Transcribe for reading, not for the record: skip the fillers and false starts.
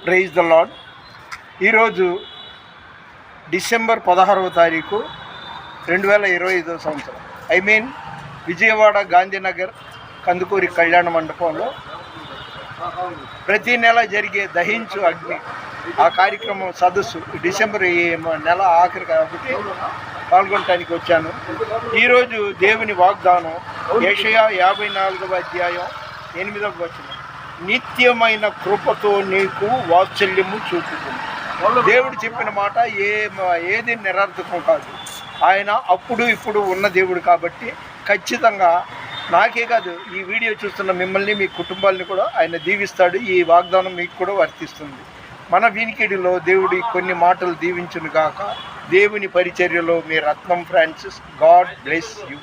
Praise the lord. ఈరోజు December 16వ తారీఖు 2025 సంవత్సరం. విజయవాడ గాంధీనగర్ కందుకూరి కళ్యాణ మండపంలో ప్రతి నెల జరిగే దహించు అగ్ని ఆ కార్యక్రమం సదస్సు డిసెంబర్ ఈ నెల ఆఖరి కాబట్టి పాల్గొనడానికి వచ్చాను. ఈరోజు దేవుని వాగ్దానం యెషయా 54వ అధ్యాయం 8వ వచనం. నిత్యమైన కృపతో నీకు వాత్సల్యము చూపుతుంది. దేవుడు చెప్పిన మాట ఏది నిరర్థకం కాదు. ఆయన అప్పుడు ఇప్పుడు ఉన్న దేవుడు కాబట్టి ఖచ్చితంగా నాకే కాదు, ఈ వీడియో చూస్తున్న మిమ్మల్ని మీ కుటుంబాలని కూడా ఆయన దీవిస్తాడు. ఈ వాగ్దానం మీకు కూడా వర్తిస్తుంది. మన వినికిడిలో దేవుడి కొన్ని మాటలు దీవించును గాక. దేవుని పరిచర్యలో మీ రత్నం ఫ్రాన్సిస్. God bless you.